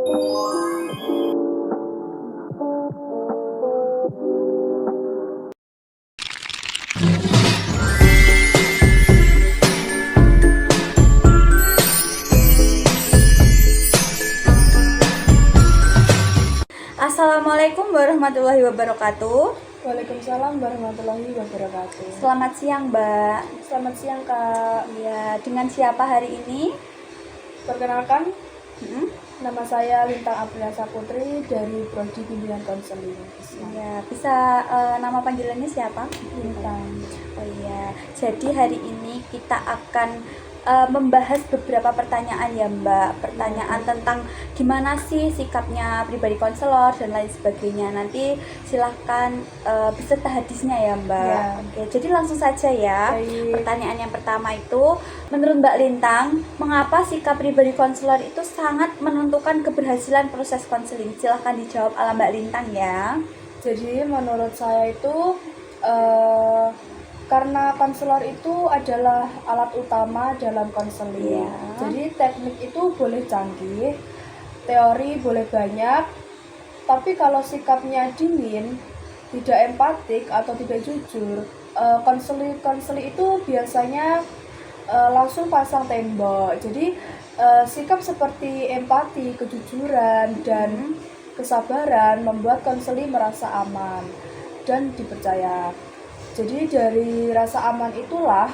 Assalamualaikum warahmatullahi wabarakatuh. Waalaikumsalam warahmatullahi wabarakatuh. Selamat siang, Mbak. Selamat siang, Kak. Ya, dengan siapa hari ini? Perkenalkan, Hmm? nama saya Lintang Aprilia Putri dari Prodi Bimbingan Konseling. Ya, bisa nama panggilannya siapa? Lintang. Oh iya. Jadi hari ini kita akan membahas beberapa pertanyaan ya, Mbak. Pertanyaan tentang gimana sih sikapnya pribadi konselor dan lain sebagainya. Nanti silahkan beserta hadisnya ya, Mbak. Ya. Oke, jadi langsung saja ya. Baik. Pertanyaan yang pertama itu, menurut Mbak Lintang, mengapa sikap pribadi konselor itu sangat menentukan keberhasilan proses konseling? Silahkan dijawab ala Mbak Lintang ya. Jadi menurut saya itu karena konselor itu adalah alat utama dalam konseling. Iya. Jadi teknik itu boleh canggih, teori boleh banyak, tapi kalau sikapnya dingin, tidak empatik atau tidak jujur, konseli itu biasanya langsung pasang tembok. Jadi sikap seperti empati, kejujuran, dan kesabaran membuat konseli merasa aman dan dipercaya. Jadi dari rasa aman itulah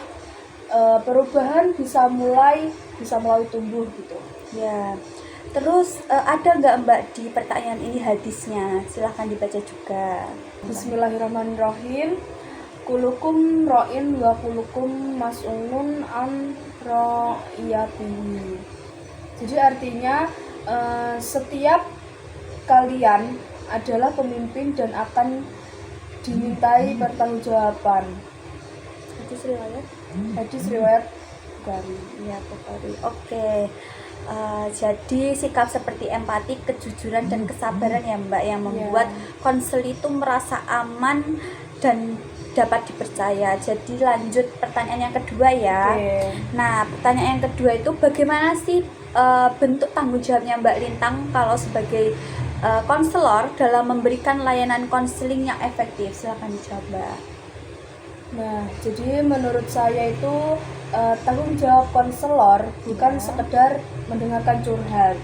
perubahan bisa mulai tumbuh gitu. Ya. Terus ada nggak Mbak di pertanyaan ini hadisnya? Silahkan dibaca juga. Bismillahirrahmanirrahim. Kulukum ro'in wa kulukum mas'ulun an ro'iyatihi. Jadi artinya setiap kalian adalah pemimpin dan akan dimintai pertanggungjawaban. Hadis riwayat Bukhari. Ya, Bukhari. Oke. Jadi sikap seperti empati, kejujuran dan kesabaran ya Mbak yang membuat konseli itu merasa aman dan dapat dipercaya. Jadi lanjut pertanyaan yang kedua ya. Nah, pertanyaan yang kedua itu bagaimana sih bentuk tanggung jawabnya Mbak Lintang kalau sebagai konselor dalam memberikan layanan konseling yang efektif? Silakan dijawab, Mbak. Nah, jadi menurut saya itu tanggung jawab konselor bukan sekedar mendengarkan curhat.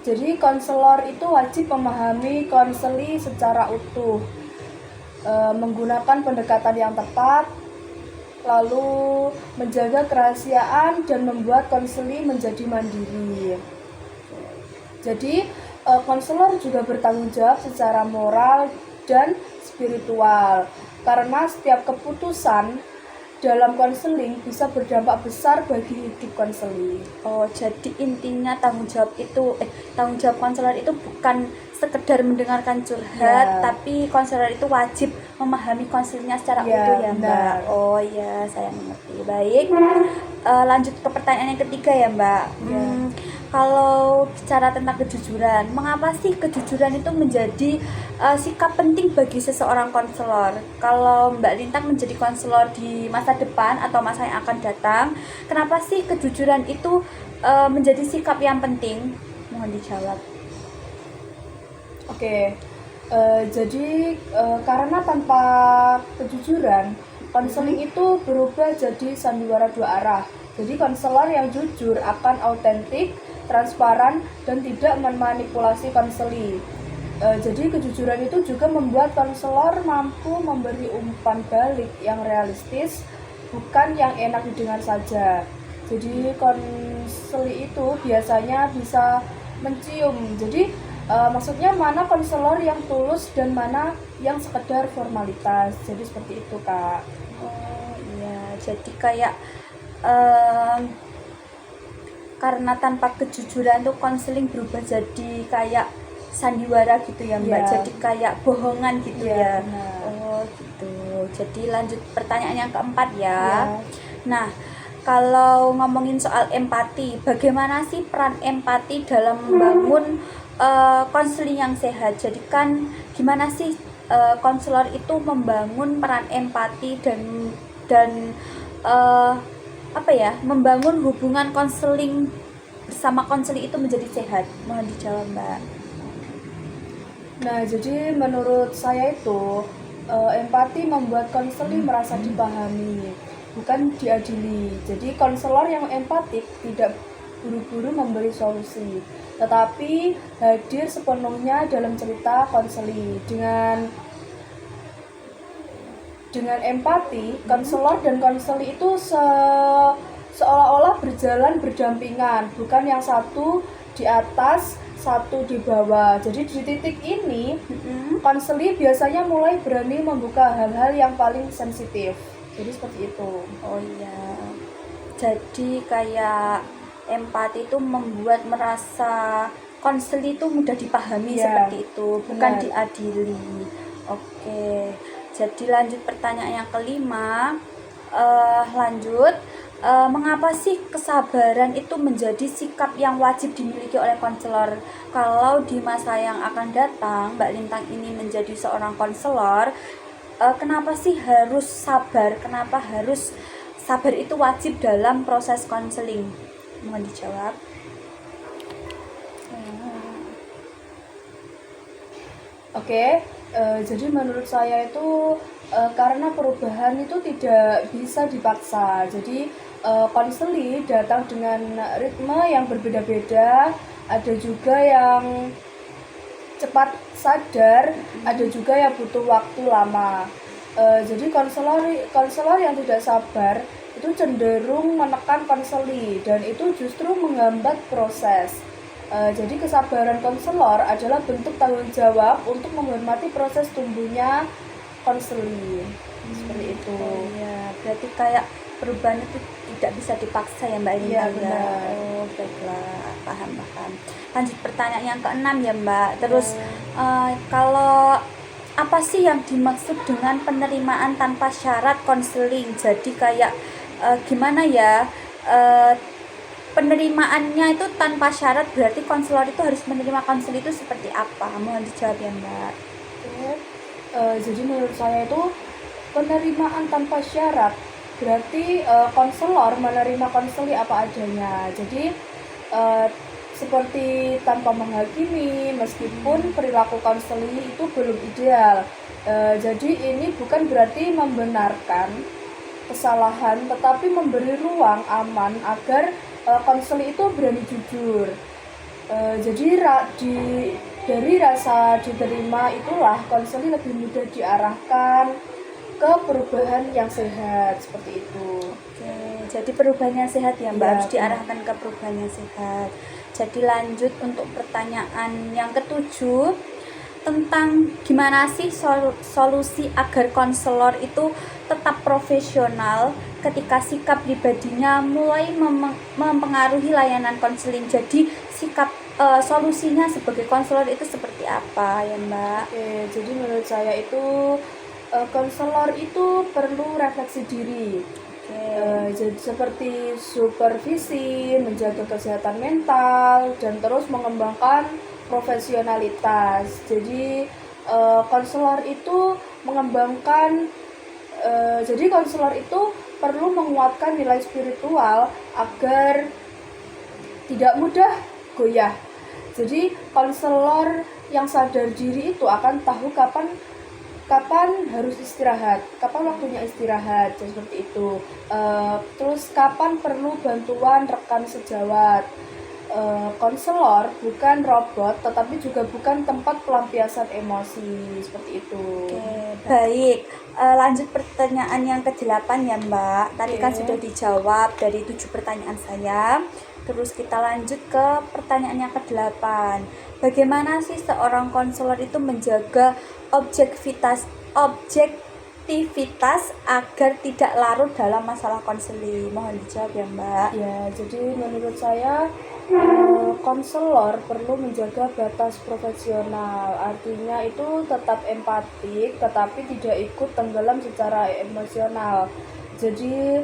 Jadi konselor itu wajib memahami konseli secara utuh, menggunakan pendekatan yang tepat, lalu menjaga kerahasiaan dan membuat konseli menjadi mandiri. Jadi konselor juga bertanggung jawab secara moral dan spiritual karena setiap keputusan dalam konseling bisa berdampak besar bagi hidup konseling. Oh, jadi intinya tanggung jawab konselor itu bukan sekedar mendengarkan curhat, tapi konselor itu wajib memahami konselingnya secara utuh ya, Mbak. Benar. Oh iya, saya mengerti. Baik. Lanjut ke pertanyaan yang ketiga ya, Mbak. Kalau bicara tentang kejujuran, mengapa sih kejujuran itu menjadi sikap penting bagi seseorang konselor? Kalau Mbak Lintang menjadi konselor di masa depan atau masa yang akan datang, kenapa sih kejujuran itu menjadi sikap yang penting? Mohon dijawab. Oke, jadi karena tanpa kejujuran, konseling itu berubah jadi sandiwara dua arah. Jadi konselor yang jujur akan autentik, transparan, dan tidak memanipulasi konseli. Jadi kejujuran itu juga membuat konselor mampu memberi umpan balik yang realistis, bukan yang enak didengar saja. Jadi konseli itu biasanya bisa mencium. Jadi maksudnya mana konselor yang tulus dan mana yang sekedar formalitas. Jadi seperti itu, Kak. Oh iya, jadi kayak karena tanpa kejujuran tuh konseling berubah jadi kayak sandiwara gitu ya Mbak, jadi kayak bohongan gitu ya. Benar. Oh gitu. Jadi lanjut pertanyaan yang keempat ya. Nah, kalau ngomongin soal empati, bagaimana sih peran empati dalam membangun konseling yang sehat? Jadi kan gimana sih konselor itu membangun peran empati dan membangun hubungan konseling bersama konseling itu menjadi sehat? Mohon dijawab, Mbak. Nah, jadi menurut saya itu empati membuat konseling merasa dipahami, bukan diadili. Jadi konselor yang empatik tidak buru-buru memberi solusi, tetapi hadir sepenuhnya dalam cerita konseling. Dengan empati, konselor dan konseli itu seolah-olah berjalan berdampingan, bukan yang satu di atas, satu di bawah. Jadi di titik ini, konseli biasanya mulai berani membuka hal-hal yang paling sensitif. Jadi seperti itu. Oh iya. Jadi kayak empati itu membuat merasa konseli itu mudah dipahami, Ya, seperti itu, bukan benar. diadili. Oke. Jadi lanjut pertanyaan yang kelima. Lanjut. Mengapa sih kesabaran itu menjadi sikap yang wajib dimiliki oleh konselor? Kalau di masa yang akan datang Mbak Lintang ini menjadi seorang konselor, kenapa sih harus sabar? Kenapa harus sabar itu wajib dalam proses konseling? Mohon dijawab. Oke, jadi menurut saya itu karena perubahan itu tidak bisa dipaksa. Jadi konseli datang dengan ritme yang berbeda-beda. Ada juga yang cepat sadar, ada juga yang butuh waktu lama. Jadi konselor yang tidak sabar itu cenderung menekan konseli dan itu justru menghambat proses. Jadi kesabaran konselor adalah bentuk tanggung jawab untuk menghormati proses tumbuhnya konseli. Seperti itu. Oh iya, berarti kayak perubahan itu tidak bisa dipaksa ya Mbak Lintang. Iya, benar. Oh baiklah, paham. Lanjut pertanyaan yang keenam ya Mbak. Terus kalau apa sih yang dimaksud dengan penerimaan tanpa syarat konseling? Jadi kayak gimana ya, penerimaannya itu tanpa syarat, berarti konselor itu harus menerima konseling itu seperti apa? Mohon dijawab ya Mbak. Oke. Jadi menurut saya itu penerimaan tanpa syarat berarti konselor menerima konseli apa adanya. Jadi seperti tanpa menghakimi, meskipun perilaku konseli itu belum ideal. Jadi ini bukan berarti membenarkan kesalahan, tetapi memberi ruang aman agar konseli itu berani jujur. Jadi dari rasa diterima itulah konseli lebih mudah diarahkan ke perubahan yang sehat, seperti itu. Oke, jadi perubahan yang sehat ya Mbak, Iya, harus diarahkan ke perubahan yang sehat. Jadi lanjut untuk pertanyaan yang ketujuh, tentang gimana sih solusi agar konselor itu tetap profesional ketika sikap pribadinya mulai mempengaruhi layanan konseling. Jadi sikap solusinya sebagai konselor itu seperti apa ya Mbak? Oke, jadi menurut saya itu konselor itu perlu refleksi diri. Jadi seperti supervisi, menjaga kesehatan mental, dan terus mengembangkan profesionalitas. Jadi konselor itu mengembangkan, jadi konselor itu perlu menguatkan nilai spiritual agar tidak mudah goyah. Jadi konselor yang sadar diri itu akan tahu kapan harus istirahat, kapan waktunya istirahat, seperti itu. Terus kapan perlu bantuan rekan sejawat. Konselor bukan robot, tetapi juga bukan tempat pelampiasan emosi, seperti itu. Oke, baik. Lanjut pertanyaan yang ke-8 ya Mbak. Tadi kan sudah dijawab dari 7 pertanyaan saya. Terus kita lanjut ke pertanyaan yang ke-8. Bagaimana sih seorang konselor itu menjaga objektivitas agar tidak larut dalam masalah konseling? Mohon dijawab ya Mbak. Ya, jadi menurut saya konselor perlu menjaga batas profesional. Artinya itu tetap empatik, tetapi tidak ikut tenggelam secara emosional. Jadi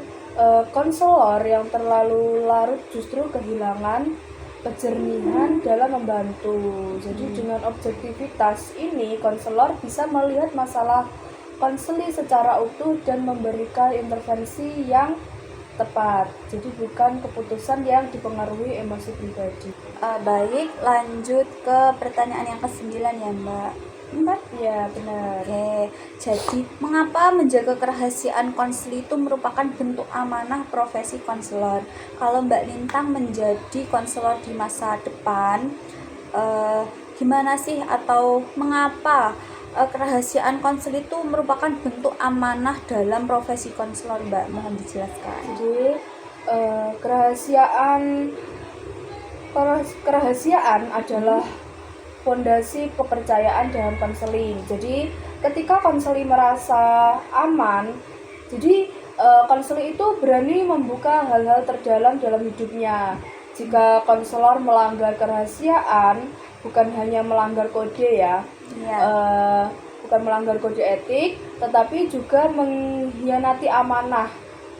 konselor yang terlalu larut justru kehilangan kejernihan dalam membantu. Jadi dengan objektivitas ini, konselor bisa melihat masalah konseli secara utuh dan memberikan intervensi yang tepat. Jadi bukan keputusan yang dipengaruhi emosi pribadi. Baik, lanjut ke pertanyaan yang ke-9 ya Mbak. Mbak? Ya, benar. Oke, jadi mengapa menjaga kerahasiaan konseling itu merupakan bentuk amanah profesi konselor? Kalau Mbak Lintang menjadi konselor di masa depan, gimana sih atau mengapa kerahasiaan konseling itu merupakan bentuk amanah dalam profesi konselor, Mbak? Mohon dijelaskan. Jadi kerahasiaan adalah fondasi kepercayaan dalam konseling. Jadi ketika konseling merasa aman, jadi konseling itu berani membuka hal-hal terdalam dalam hidupnya. Jika konselor melanggar kerahasiaan, bukan hanya melanggar kode ya, bukan melanggar kode etik, tetapi juga mengkhianati amanah.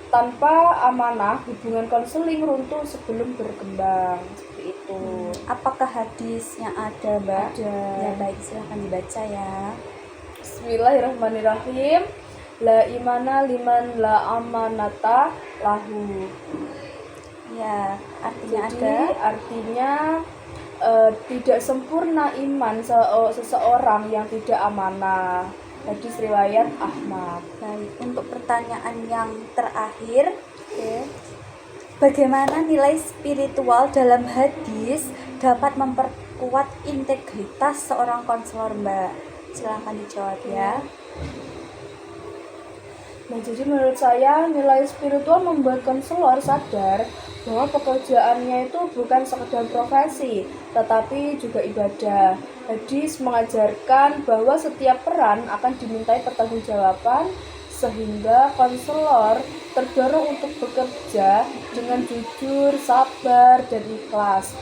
Tanpa amanah, hubungan konseling runtuh sebelum berkembang. Seperti itu. Apakah hadis yang ada, Mbak? Ada. Ya baik, silahkan dibaca ya. Bismillahirrahmanirrahim. La imana liman la amanata lahu. Ya, artinya Jadi ada. artinya tidak sempurna iman seseorang yang tidak amanah. Hadis riwayat Ahmad. Baik, untuk pertanyaan yang terakhir, bagaimana nilai spiritual dalam hadis dapat memperkuat integritas seorang konselor, Mbak? Silahkan dijawab ya. Nah, jadi menurut saya nilai spiritual membuat konselor sadar bahwa pekerjaannya itu bukan sekedar profesi, tetapi juga ibadah. Hadis mengajarkan bahwa setiap peran akan dimintai pertanggungjawaban, sehingga konselor terdorong untuk bekerja dengan jujur, sabar, dan ikhlas.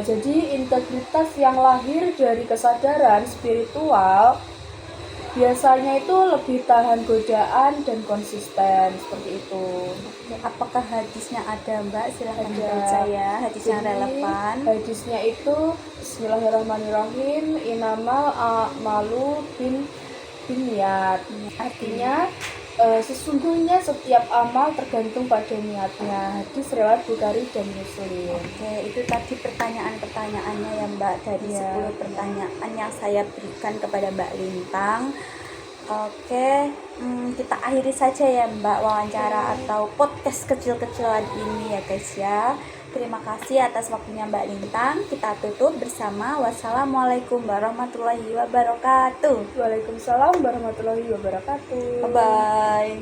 Jadi integritas yang lahir dari kesadaran spiritual biasanya itu lebih tahan godaan dan konsisten, seperti itu. Apakah hadisnya ada, Mbak? Silahkan Ada. dibaca ya, hadis yang Jadi, relevan. hadisnya itu Bismillahirrahmanirrahim, inamal a'malu binniyat. Artinya sesungguhnya setiap amal tergantung pada niatnya. Hadis riwayat Bukhari dan Muslim. Oke, itu tadi pertanyaan-pertanyaannya ya Mbak, dari Ya. 10 pertanyaan yang saya berikan kepada Mbak Lintang. Oke, kita akhiri saja ya Mbak wawancara atau podcast kecil-kecilan ini ya guys ya. Terima kasih atas waktunya Mbak Lintang. Kita tutup bersama wassalamualaikum warahmatullahi wabarakatuh. Waalaikumsalam warahmatullahi wabarakatuh. Bye-bye.